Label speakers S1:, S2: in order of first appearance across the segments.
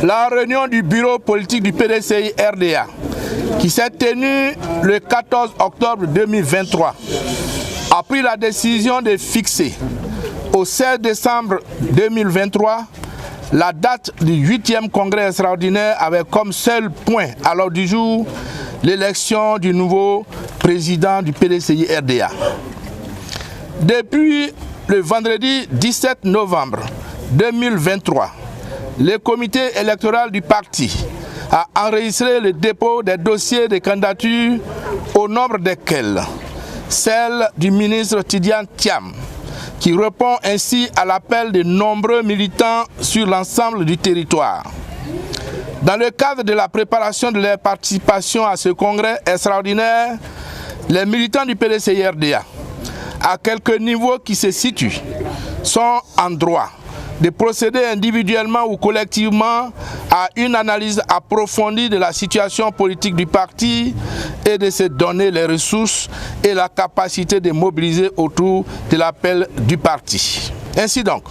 S1: La réunion du bureau politique du PDCI RDA, qui s'est tenue le 14 octobre 2023, a pris la décision de fixer au 16 décembre 2023 la date du 8e congrès extraordinaire avec comme seul point à l'ordre du jour l'élection du nouveau président du PDCI RDA. Depuis le vendredi 17 novembre 2023, le comité électoral du parti a enregistré le dépôt des dossiers de candidature au nombre desquels celle du ministre Tidiane Thiam, qui répond ainsi à l'appel de nombreux militants sur l'ensemble du territoire. Dans le cadre de la préparation de leur participation à ce congrès extraordinaire, les militants du PDCI RDA, à quelques niveaux qui se situent, sont en droit de procéder individuellement ou collectivement à une analyse approfondie de la situation politique du parti et de se donner les ressources et la capacité de mobiliser autour de l'appel du parti. Ainsi donc,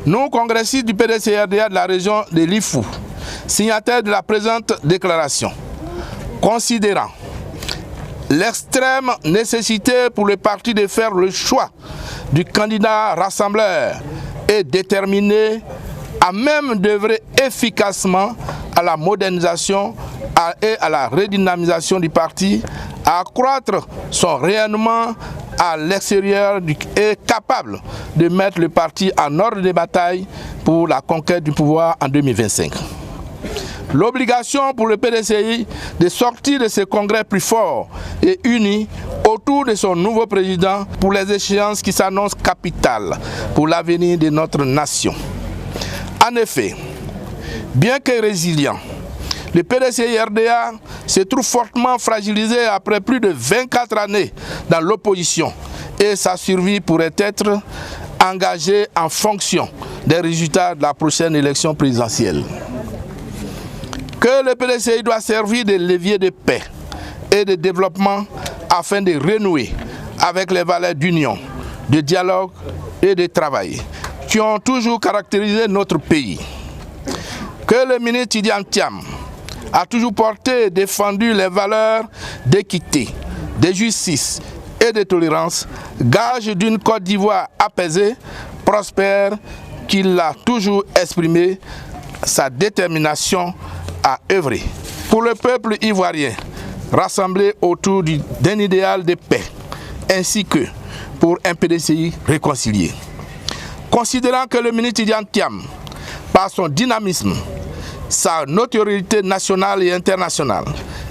S1: nous, congressistes du PDCI RDA de la région de l'Ifou, signataires de la présente déclaration, considérant l'extrême nécessité pour le parti de faire le choix du candidat rassembleur et déterminé à même d'œuvrer efficacement à la modernisation et à la redynamisation du parti, à accroître son rayonnement à l'extérieur et capable de mettre le parti en ordre de bataille pour la conquête du pouvoir en 2025. L'obligation pour le PDCI de sortir de ce congrès plus fort et uni autour de son nouveau président pour les échéances qui s'annoncent capitales pour l'avenir de notre nation. En effet, bien que résilient, le PDCI RDA se trouve fortement fragilisé après plus de 24 années dans l'opposition et sa survie pourrait être engagée en fonction des résultats de la prochaine élection présidentielle. Que le PDCI doit servir de levier de paix et de développement afin de renouer avec les valeurs d'union, de dialogue et de travail qui ont toujours caractérisé notre pays. Que le ministre Tidiane Thiam a toujours porté et défendu les valeurs d'équité, de justice et de tolérance, gage d'une Côte d'Ivoire apaisée, prospère, qu'il a toujours exprimé sa détermination à œuvrer pour le peuple ivoirien, rassemblé autour d'un idéal de paix, ainsi que pour un PDCI réconcilié. Considérant que le ministre Tidiane Thiam, par son dynamisme, sa notoriété nationale et internationale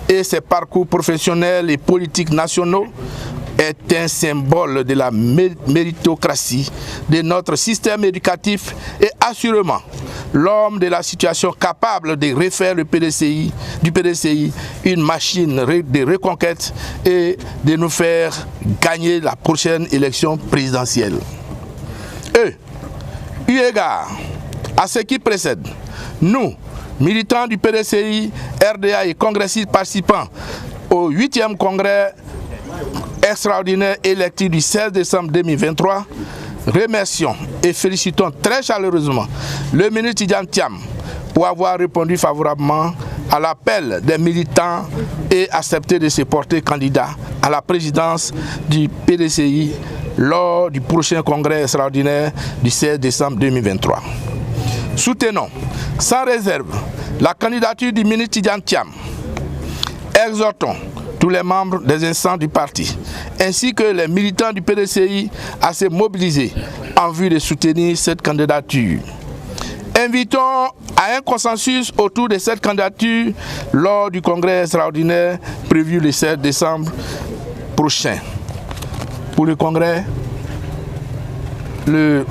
S1: et ses parcours professionnels et politiques nationaux, est un symbole de la méritocratie de notre système éducatif et assurément l'homme de la situation capable de refaire du PDCI une machine de reconquête et de nous faire gagner la prochaine élection présidentielle. Eu égard à ce qui précède, nous, militants du PDCI, RDA et congressistes participants au 8e congrès extraordinaire électif du 16 décembre 2023, remercions et félicitons très chaleureusement le ministre Tidiane Thiam pour avoir répondu favorablement à l'appel des militants et accepté de se porter candidat à la présidence du PDCI lors du prochain congrès extraordinaire du 16 décembre 2023. Soutenons sans réserve la candidature du ministre Tidiane Thiam. Exhortons tous les membres des instances du parti, ainsi que les militants du PDCI à se mobiliser en vue de soutenir cette candidature. Invitons à un consensus autour de cette candidature lors du congrès extraordinaire prévu le 7 décembre prochain. Pour le congrès, le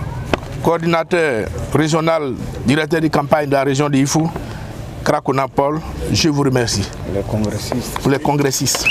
S1: coordinateur régional, directeur de campagne de la région de Ifou, Krakona Paul, je vous remercie.
S2: Les congressistes.
S1: Pour les congressistes.